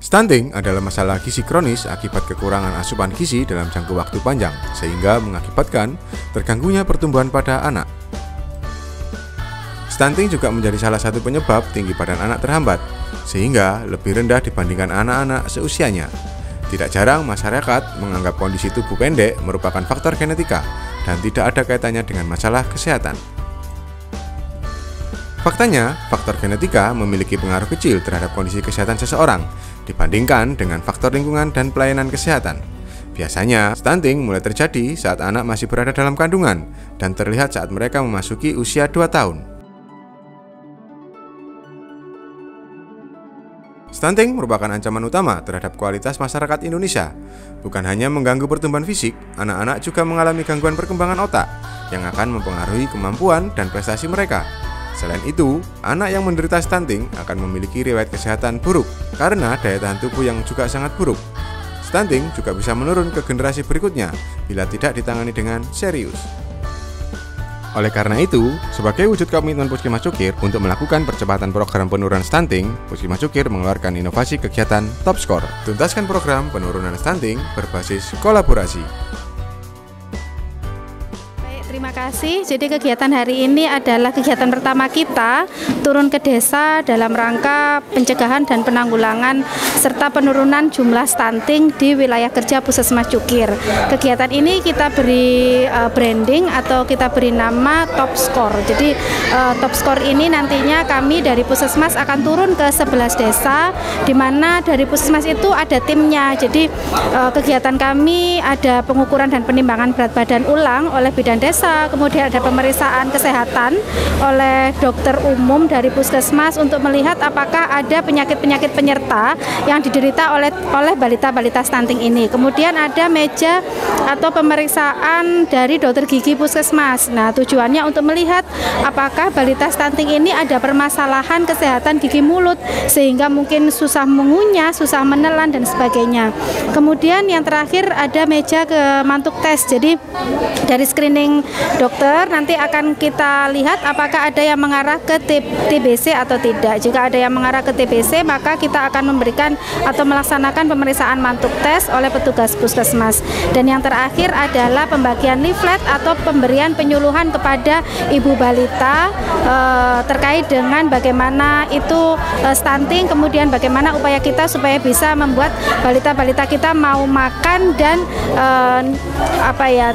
Stunting adalah masalah gizi kronis akibat kekurangan asupan gizi dalam jangka waktu panjang, sehingga mengakibatkan terganggunya pertumbuhan pada anak. Stunting juga menjadi salah satu penyebab tinggi badan anak terhambat, sehingga lebih rendah dibandingkan anak-anak seusianya. Tidak jarang masyarakat menganggap kondisi tubuh pendek merupakan faktor genetika dan tidak ada kaitannya dengan masalah kesehatan. Faktanya, faktor genetika memiliki pengaruh kecil terhadap kondisi kesehatan seseorang dibandingkan dengan faktor lingkungan dan pelayanan kesehatan. Biasanya, stunting mulai terjadi saat anak masih berada dalam kandungan dan terlihat saat mereka memasuki usia 2 tahun. Stunting merupakan ancaman utama terhadap kualitas masyarakat Indonesia. Bukan hanya mengganggu pertumbuhan fisik, anak-anak juga mengalami gangguan perkembangan otak yang akan mempengaruhi kemampuan dan prestasi mereka. Selain itu, anak yang menderita stunting akan memiliki riwayat kesehatan buruk karena daya tahan tubuh yang juga sangat buruk. Stunting juga bisa menurun ke generasi berikutnya bila tidak ditangani dengan serius. Oleh karena itu, sebagai wujud komitmen Puskesmas Cukir untuk melakukan percepatan program penurunan stunting, Puskesmas Cukir mengeluarkan inovasi kegiatan Top Score. Tuntaskan program penurunan stunting berbasis kolaborasi. Terima kasih. Jadi kegiatan hari ini adalah kegiatan pertama kita turun ke desa dalam rangka pencegahan dan penanggulangan serta penurunan jumlah stunting di wilayah kerja Puskesmas Cukir. Kegiatan ini kita beri branding atau kita beri nama Top Score. Jadi Top Score ini nantinya kami dari Puskesmas akan turun ke 11 desa, di mana dari Puskesmas itu ada timnya. Jadi kegiatan kami ada pengukuran dan penimbangan berat badan ulang oleh bidan desa. Kemudian ada pemeriksaan kesehatan oleh dokter umum dari Puskesmas untuk melihat apakah ada penyakit-penyakit penyerta yang diderita oleh balita-balita stunting ini. Kemudian ada meja atau pemeriksaan dari dokter gigi Puskesmas. Nah, tujuannya untuk melihat apakah balita stunting ini ada permasalahan kesehatan gigi mulut sehingga mungkin susah mengunyah, susah menelan dan sebagainya. Kemudian yang terakhir ada meja ke mantuk tes. Jadi dari screening dokter nanti akan kita lihat apakah ada yang mengarah ke TBC atau tidak. Jika ada yang mengarah ke TBC, maka kita akan memberikan atau melaksanakan pemeriksaan mantuk tes oleh petugas Puskesmas. Dan yang terakhir adalah pembagian leaflet atau pemberian penyuluhan kepada ibu balita terkait dengan bagaimana itu stunting, kemudian bagaimana upaya kita supaya bisa membuat balita-balita kita mau makan dan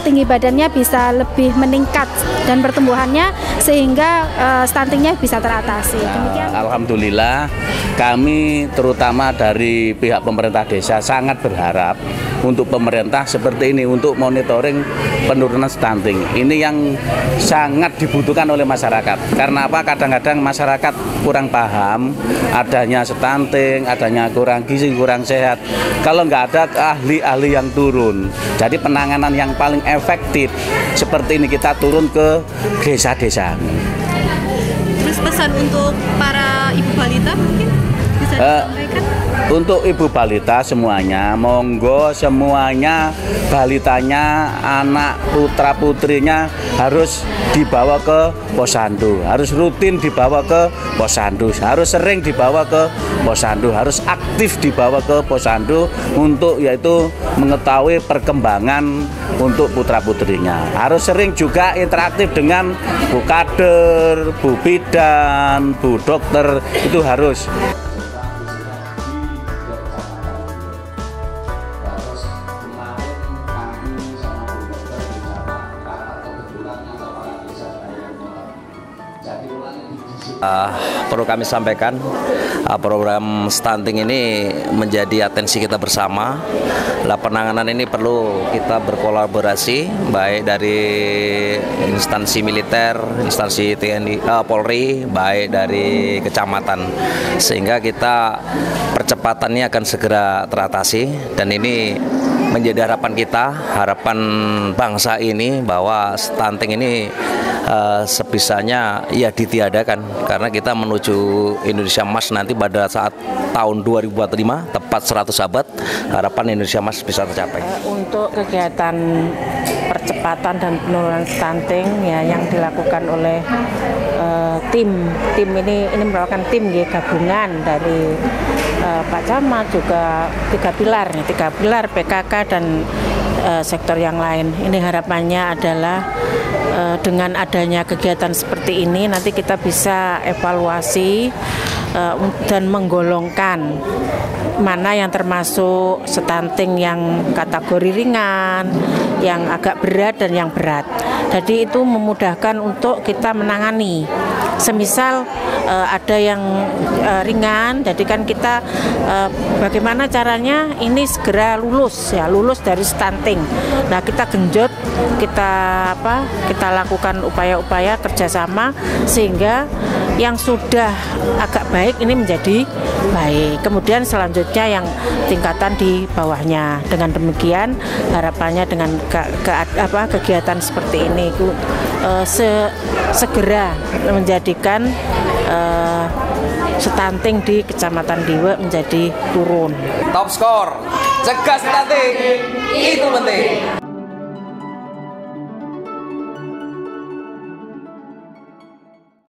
tinggi badannya bisa lebih meningkat dan pertumbuhannya sehingga stuntingnya bisa teratasi. Alhamdulillah, kami terutama dari pihak pemerintah desa sangat berharap untuk pemerintah seperti ini untuk monitoring penurunan stunting. Ini yang sangat dibutuhkan oleh masyarakat. Karena apa? Kadang-kadang masyarakat kurang paham adanya stunting, adanya kurang gizi, kurang sehat. Kalau nggak ada ahli-ahli yang turun, jadi penanganan yang paling efektif seperti ini kita turun ke desa-desa. Terus pesan untuk para ibu balita mungkin bisa disampaikan? Untuk ibu balita semuanya, monggo semuanya balitanya, anak putra putrinya harus dibawa ke posyandu, harus rutin dibawa ke posyandu, harus sering dibawa ke posyandu, harus aktif dibawa ke posyandu untuk yaitu mengetahui perkembangan untuk putra putrinya. Harus sering juga interaktif dengan Bu Kader, Bu Bidan, Bu Dokter, itu harus. Perlu kami sampaikan, program stunting ini menjadi atensi kita bersama. Penanganan ini perlu kita berkolaborasi baik dari instansi militer, instansi TNI, Polri, baik dari kecamatan, sehingga kita percepatannya akan segera teratasi. Dan ini menjadi harapan kita, harapan bangsa ini, bahwa stunting ini sebisanya ya ditiadakan, karena kita menuju Indonesia Emas nanti pada saat tahun 2045 tepat 100 abad, harapan Indonesia Emas bisa tercapai. Untuk kegiatan percepatan dan penurunan stunting ya yang dilakukan oleh tim ini merupakan tim ya, gabungan dari Pak Camat juga tiga pilar PKK dan sektor yang lain. Ini harapannya adalah dengan adanya kegiatan seperti ini nanti kita bisa evaluasi dan menggolongkan mana yang termasuk stunting yang kategori ringan, yang agak berat dan yang berat. Jadi itu memudahkan untuk kita menangani. Semisal ada yang ringan, jadi kan kita bagaimana caranya ini segera lulus dari stunting. Nah kita genjot, kita lakukan upaya-upaya kerjasama sehingga yang sudah agak baik ini menjadi baik. Kemudian selanjutnya yang tingkatan di bawahnya. Dengan demikian harapannya dengan kegiatan seperti ini segera menjadikan stunting di Kecamatan Diwe menjadi turun. Top skor cegah stunting